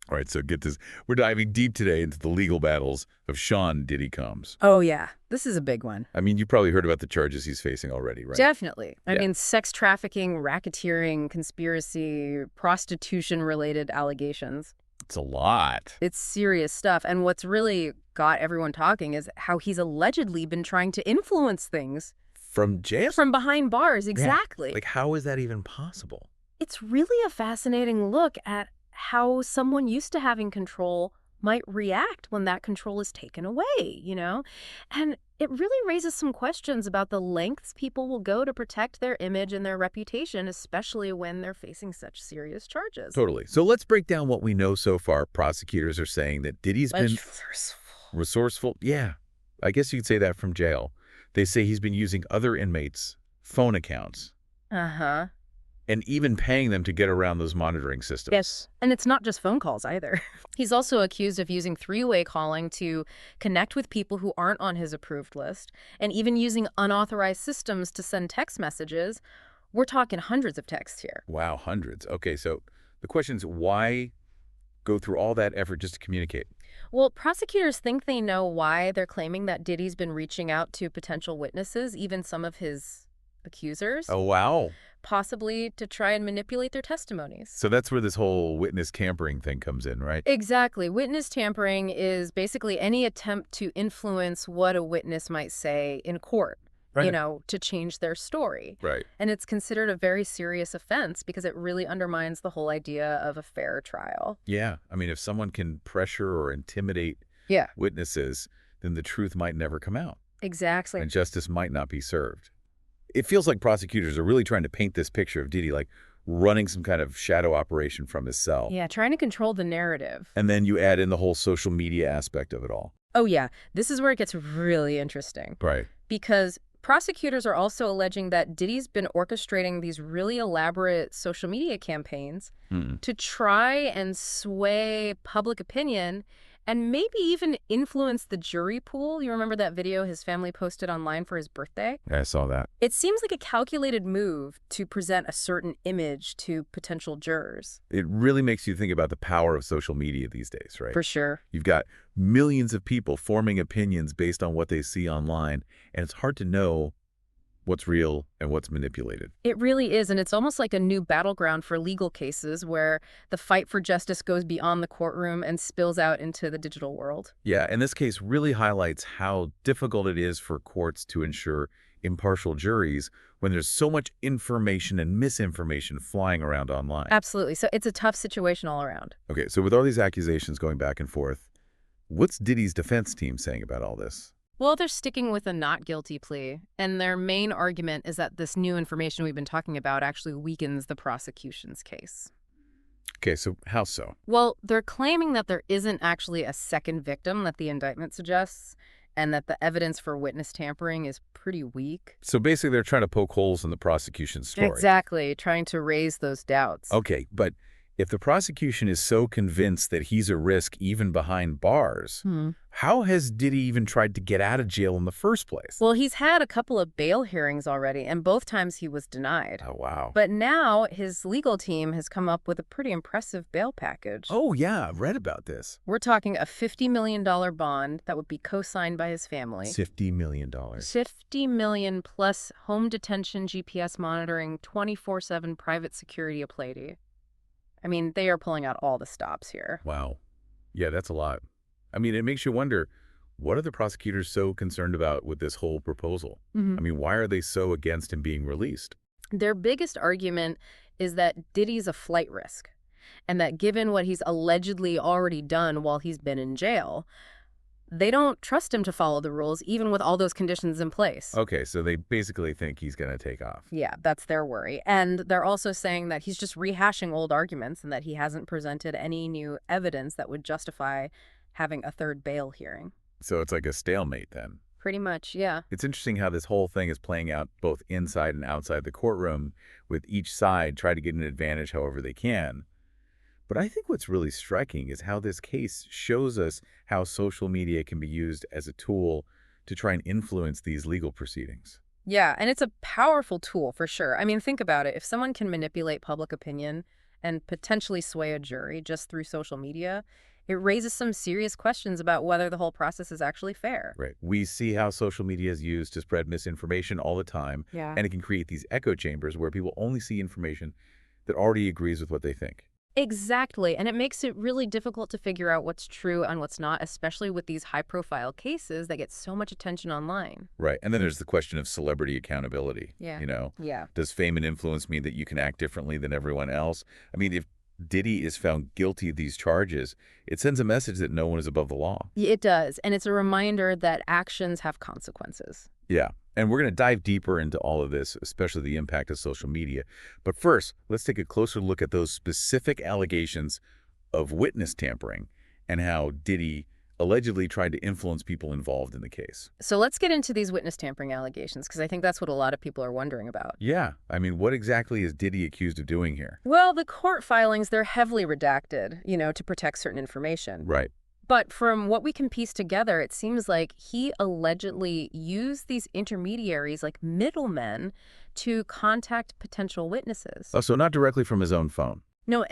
All right, so get this. We're diving deep today into the legal battles of Sean Diddy Combs. Oh, yeah. This is a big one. I mean, you probably heard about the charges he's facing already, right? Definitely. I Yeah. mean, sex trafficking, racketeering, conspiracy, prostitution-related allegations. It's a lot. It's serious stuff. And what's really got everyone talking is how he's allegedly been trying to influence things. From jail? From behind bars, Yeah. exactly. Like, how is that even possible? It's really a fascinating look at how someone used to having control might react when that control is taken away, you know? And it really raises some questions about the lengths people will go to protect their image and their reputation, especially when they're facing such serious charges. Totally. So let's break down what we know so far. Prosecutors are saying that Diddy's been resourceful. Yeah, I guess you could say that from jail. They say he's been using other inmates' phone accounts. Uh-huh. And even paying them to get around those monitoring systems. Yes. And it's not just phone calls either. He's also accused of using three-way calling to connect with people who aren't on his approved list, and even using unauthorized systems to send text messages. We're talking hundreds of texts here. Wow, hundreds. Okay, so the question is, why go through all that effort just to communicate? Well, prosecutors think they know why they're claiming that Diddy's been reaching out to potential witnesses, even some of his accusers. Oh, wow. Possibly to try and manipulate their testimonies. So that's where this whole witness tampering thing comes in, right? Exactly. Witness tampering is basically any attempt to influence what a witness might say in court, Right. to change their story. Right. And it's considered a very serious offense because it really undermines the whole idea of a fair trial. Yeah. I mean, if someone can pressure or intimidate witnesses, then the truth might never come out. Exactly. And justice might not be served. It feels like prosecutors are really trying to paint this picture of Diddy like running some kind of shadow operation from his cell. Yeah, trying to control the narrative. And then you add in the whole social media aspect of it all. Oh, yeah. This is where it gets really interesting. Right. Because prosecutors are also alleging that Diddy's been orchestrating these really elaborate social media campaigns to try and sway public opinion and maybe even influence the jury pool. You remember that video his family posted online for his birthday? Yeah, I saw that. It seems like a calculated move to present a certain image to potential jurors. It really makes you think about the power of social media these days, right? For sure. You've got millions of people forming opinions based on what they see online, and it's hard to know what's real and what's manipulated. It really is, and it's almost like a new battleground for legal cases where the fight for justice goes beyond the courtroom and spills out into the digital world. Yeah, and this case really highlights how difficult it is for courts to ensure impartial juries when there's so much information and misinformation flying around online. Absolutely. So it's a tough situation all around. Okay, so with all these accusations going back and forth, what's Diddy's defense team saying about all this? Well, they're sticking with a not guilty plea, and their main argument is that this new information we've been talking about actually weakens the prosecution's case. Okay, so how so? Well, they're claiming that there isn't actually a second victim that the indictment suggests, and that the evidence for witness tampering is pretty weak. So basically they're trying to poke holes in the prosecution's story. Exactly, trying to raise those doubts. Okay, but if the prosecution is so convinced that he's a risk even behind bars, how has Diddy even tried to get out of jail in the first place? Well, he's had a couple of bail hearings already, and both times he was denied. Oh, wow. But now his legal team has come up with a pretty impressive bail package. Oh, yeah, I've read about this. We're talking a $50 million bond that would be co-signed by his family. $50 million. $50 million plus home detention, GPS monitoring, 24/7 private security aplenty. I mean, they are pulling out all the stops here. Wow. Yeah, that's a lot. I mean, it makes you wonder, what are the prosecutors so concerned about with this whole proposal? I mean, why are they so against him being released? Their biggest argument is that Diddy's a flight risk, and that given what he's allegedly already done while he's been in jail, they don't trust him to follow the rules, even with all those conditions in place. Okay, so they basically think he's going to take off. Yeah, that's their worry. And they're also saying that he's just rehashing old arguments and that he hasn't presented any new evidence that would justify having a third bail hearing. So it's like a stalemate then. Pretty much, yeah. It's interesting how this whole thing is playing out both inside and outside the courtroom, with each side trying to get an advantage however they can. But I think what's really striking is how this case shows us how social media can be used as a tool to try and influence these legal proceedings. Yeah, and it's a powerful tool for sure. I mean, think about it. If someone can manipulate public opinion and potentially sway a jury just through social media, it raises some serious questions about whether the whole process is actually fair. Right. We see how social media is used to spread misinformation all the time, Yeah. and it can create these echo chambers where people only see information that already agrees with what they think. Exactly. And it makes it really difficult to figure out what's true and what's not, especially with these high-profile cases that get so much attention online. Right. And then there's the question of celebrity accountability. Yeah. You know, Yeah. does fame and influence mean that you can act differently than everyone else? I mean, if Diddy is found guilty of these charges, it sends a message that no one is above the law. It does. And it's a reminder that actions have consequences. Yeah. And we're going to dive deeper into all of this, especially the impact of social media. But first, let's take a closer look at those specific allegations of witness tampering and how Diddy allegedly tried to influence people involved in the case. So let's get into these witness tampering allegations, because I think that's what a lot of people are wondering about. Yeah. I mean, what exactly is Diddy accused of doing here? Well, the court filings, they're heavily redacted, to protect certain information. Right. But from what we can piece together, it seems like he allegedly used these intermediaries, like middlemen, to contact potential witnesses. Oh, so not directly from his own phone. No,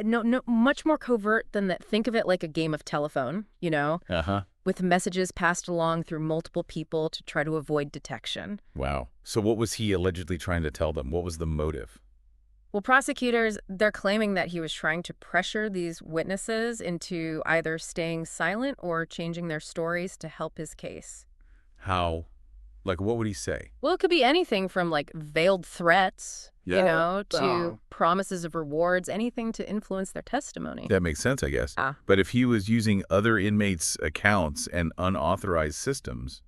much more covert than that. Think of it like a game of telephone, Uh-huh. with messages passed along through multiple people to try to avoid detection. Wow. So what was he allegedly trying to tell them? What was the motive? Well, prosecutors, they're claiming that he was trying to pressure these witnesses into either staying silent or changing their stories to help his case. How? Like, what would he say? Well, it could be anything from, like, veiled threats, to promises of rewards, anything to influence their testimony. That makes sense, I guess. Ah. But if he was using other inmates' accounts and unauthorized systems,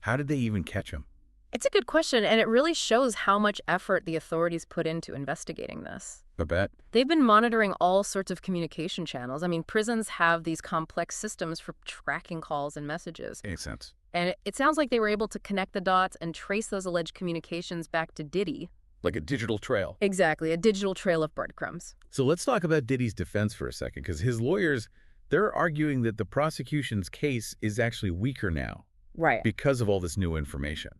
how did they even catch him? It's a good question, and it really shows how much effort the authorities put into investigating this. I bet. They've been monitoring all sorts of communication channels. I mean, prisons have these complex systems for tracking calls and messages. Makes sense. And it sounds like they were able to connect the dots and trace those alleged communications back to Diddy. Like a digital trail. Exactly, a digital trail of breadcrumbs. So let's talk about Diddy's defense for a second, because his lawyers, they're arguing that the prosecution's case is actually weaker now Right. because of all this new information.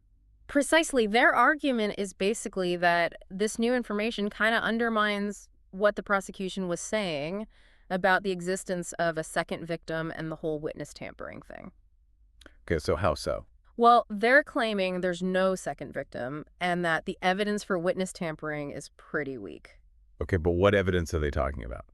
Precisely. Their argument is basically that this new information kind of undermines what the prosecution was saying about the existence of a second victim and the whole witness tampering thing. Okay, so how so? Well, they're claiming there's no second victim and that the evidence for witness tampering is pretty weak. Okay, but what evidence are they talking about?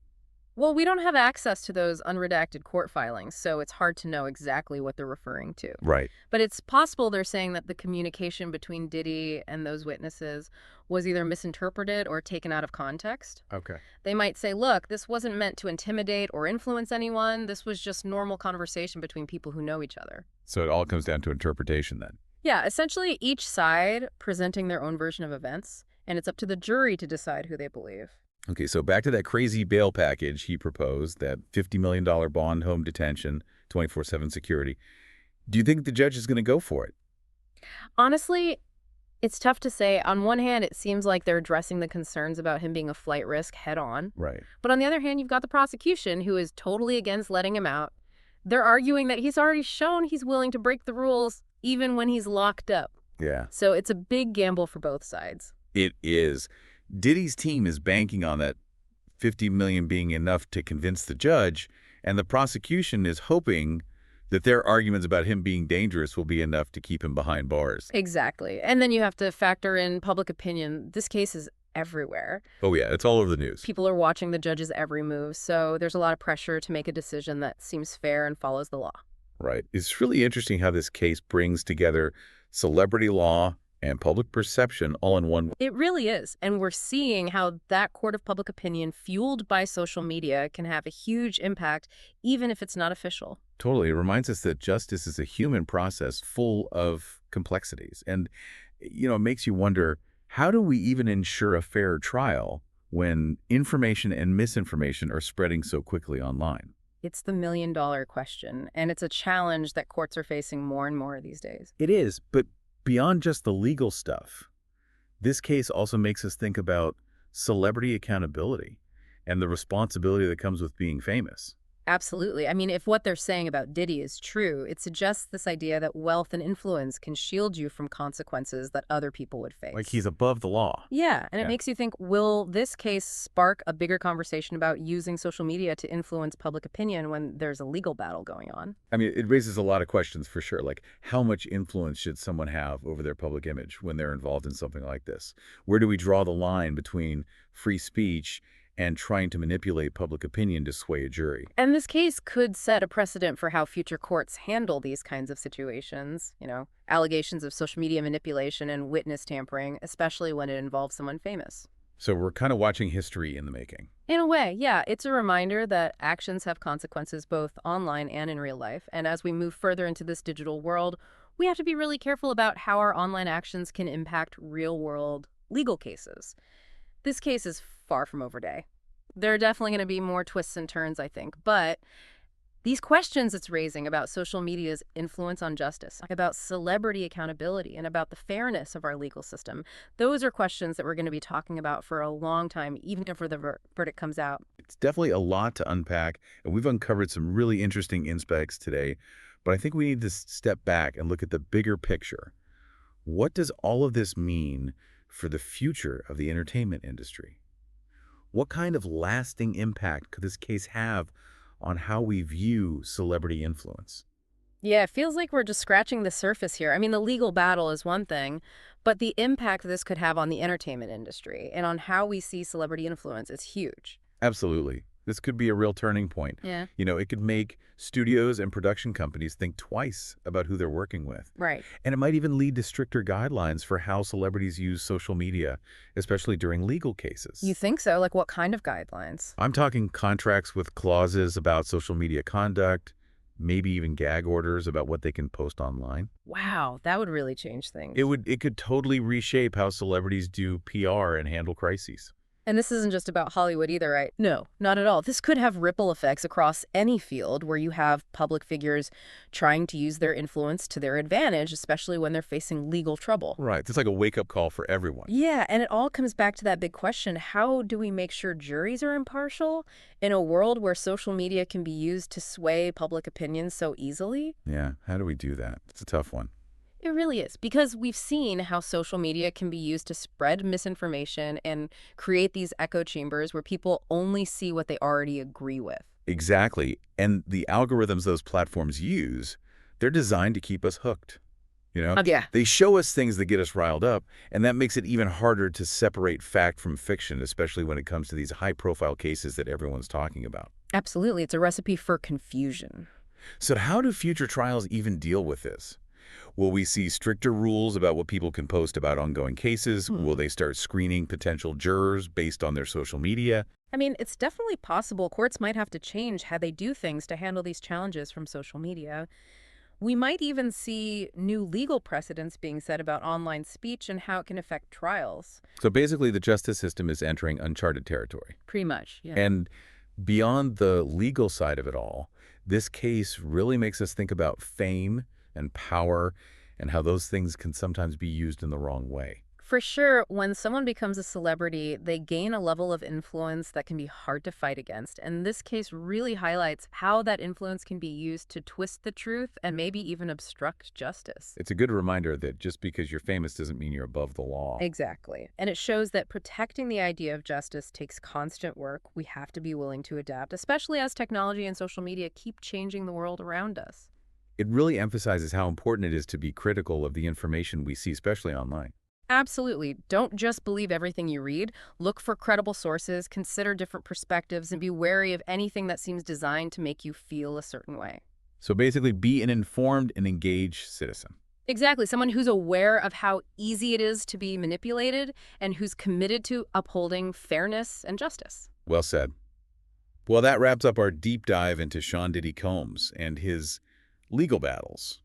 Well, we don't have access to those unredacted court filings, so it's hard to know exactly what they're referring to. Right. But it's possible they're saying that the communication between Diddy and those witnesses was either misinterpreted or taken out of context. Okay. They might say, look, this wasn't meant to intimidate or influence anyone. This was just normal conversation between people who know each other. So it all comes down to interpretation then. Yeah, essentially each side presenting their own version of events, and it's up to the jury to decide who they believe. Okay, so back to that crazy bail package he proposed, that $50 million bond, home detention, 24/7 security. Do you think the judge is going to go for it? Honestly, it's tough to say. On one hand, it seems like they're addressing the concerns about him being a flight risk head on. Right. But on the other hand, you've got the prosecution who is totally against letting him out. They're arguing that he's already shown he's willing to break the rules even when he's locked up. Yeah. So it's a big gamble for both sides. It is. Diddy's team is banking on that $50 million being enough to convince the judge, and the prosecution is hoping that their arguments about him being dangerous will be enough to keep him behind bars. Exactly. And then you have to factor in public opinion. This case is everywhere. Oh, yeah, it's all over the news. People are watching the judge's every move, so there's a lot of pressure to make a decision that seems fair and follows the law. Right. It's really interesting how this case brings together celebrity law and public perception all in one. It really is. And we're seeing how that court of public opinion, fueled by social media, can have a huge impact, even if it's not official. Totally. It reminds us that justice is a human process full of complexities. And, it makes you wonder, how do we even ensure a fair trial when information and misinformation are spreading so quickly online? It's the million-dollar question, and it's a challenge that courts are facing more and more these days. It is, but beyond just the legal stuff, this case also makes us think about celebrity accountability and the responsibility that comes with being famous. Absolutely. I mean, if what they're saying about Diddy is true, it suggests this idea that wealth and influence can shield you from consequences that other people would Like face. he's above the law. Yeah, and it Yeah. makes you think, will this case spark a bigger conversation about using social media to influence public opinion when there's a legal battle going on? I mean, it raises a lot of questions for sure. Like, how much influence should someone have over their public image when they're involved in something like this? Where do we draw the line between free speech and trying to manipulate public opinion to sway a jury? And this case could set a precedent for how future courts handle these kinds of situations, allegations of social media manipulation and witness tampering, especially when it involves someone famous. So we're kind of watching history in the making. In a way, yeah, it's a reminder that actions have consequences both online and in real life. And as we move further into this digital world, we have to be really careful about how our online actions can impact real-world legal cases. This case is far from over day. There are definitely going to be more twists and turns, I think, but these questions it's raising about social media's influence on justice, about celebrity accountability, and about the fairness of our legal system, those are questions that we're going to be talking about for a long time, even after the verdict comes out. It's definitely a lot to unpack, and we've uncovered some really interesting insights today, but I think we need to step back and look at the bigger picture. What does all of this mean for the future of the entertainment industry? What kind of lasting impact could this case have on how we view celebrity influence? Yeah, it feels like we're just scratching the surface here. I mean, the legal battle is one thing, but the impact this could have on the entertainment industry and on how we see celebrity influence is huge. Absolutely. This could be a real turning point. Yeah. It could make studios and production companies think twice about who they're working with. Right. And it might even lead to stricter guidelines for how celebrities use social media, especially during legal cases. You think so? Like what kind of guidelines? I'm talking contracts with clauses about social media conduct, maybe even gag orders about what they can post online. Wow, that would really change things. It could totally reshape how celebrities do PR and handle crises. And this isn't just about Hollywood either, right? No, not at all. This could have ripple effects across any field where you have public figures trying to use their influence to their advantage, especially when they're facing legal trouble. Right. It's like a wake-up call for everyone. Yeah, and it all comes back to that big question. How do we make sure juries are impartial in a world where social media can be used to sway public opinion so easily? Yeah. How do we do that? It's a tough one. It really is, because we've seen how social media can be used to spread misinformation and create these echo chambers where people only see what they already agree with. Exactly. And the algorithms those platforms use, they're designed to keep us hooked. Yeah. They show us things that get us riled up, and that makes it even harder to separate fact from fiction, especially when it comes to these high-profile cases that everyone's talking about. Absolutely. It's a recipe for confusion. So how do future trials even deal with this? Will we see stricter rules about what people can post about ongoing cases? Will they start screening potential jurors based on their social media? I mean, it's definitely possible courts might have to change how they do things to handle these challenges from social media. We might even see new legal precedents being set about online speech and how it can affect trials. So basically, the justice system is entering uncharted territory. Pretty much, yeah. And beyond the legal side of it all, this case really makes us think about fame and power and how those things can sometimes be used in the wrong way. For sure, when someone becomes a celebrity, they gain a level of influence that can be hard to fight against. And this case really highlights how that influence can be used to twist the truth and maybe even obstruct justice. It's a good reminder that just because you're famous doesn't mean you're above the law. Exactly. And it shows that protecting the idea of justice takes constant work. We have to be willing to adapt, especially as technology and social media keep changing the world around us. It really emphasizes how important it is to be critical of the information we see, especially online. Absolutely. Don't just believe everything you read. Look for credible sources, consider different perspectives, and be wary of anything that seems designed to make you feel a certain way. So basically, be an informed and engaged citizen. Exactly. Someone who's aware of how easy it is to be manipulated and who's committed to upholding fairness and justice. Well said. Well, that wraps up our deep dive into Sean Diddy Combs and his legal battles.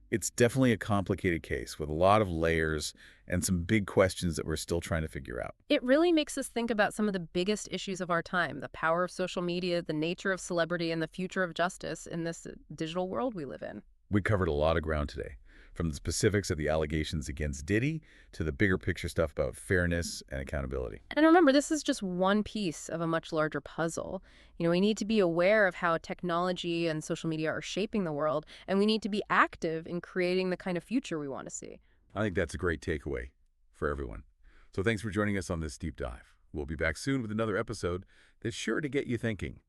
It's definitely a complicated case with a lot of layers and some big questions that we're still trying to figure out. It really makes us think about some of the biggest issues of our time, the power of social media, the nature of celebrity, and the future of justice in this digital world we live in. We covered a lot of ground today. from the specifics of the allegations against Diddy to the bigger picture stuff about fairness and accountability. And remember, this is just one piece of a much larger puzzle. We need to be aware of how technology and social media are shaping the world, and we need to be active in creating the kind of future we want to see. I think that's a great takeaway for everyone. So thanks for joining us on this deep dive. We'll be back soon with another episode that's sure to get you thinking.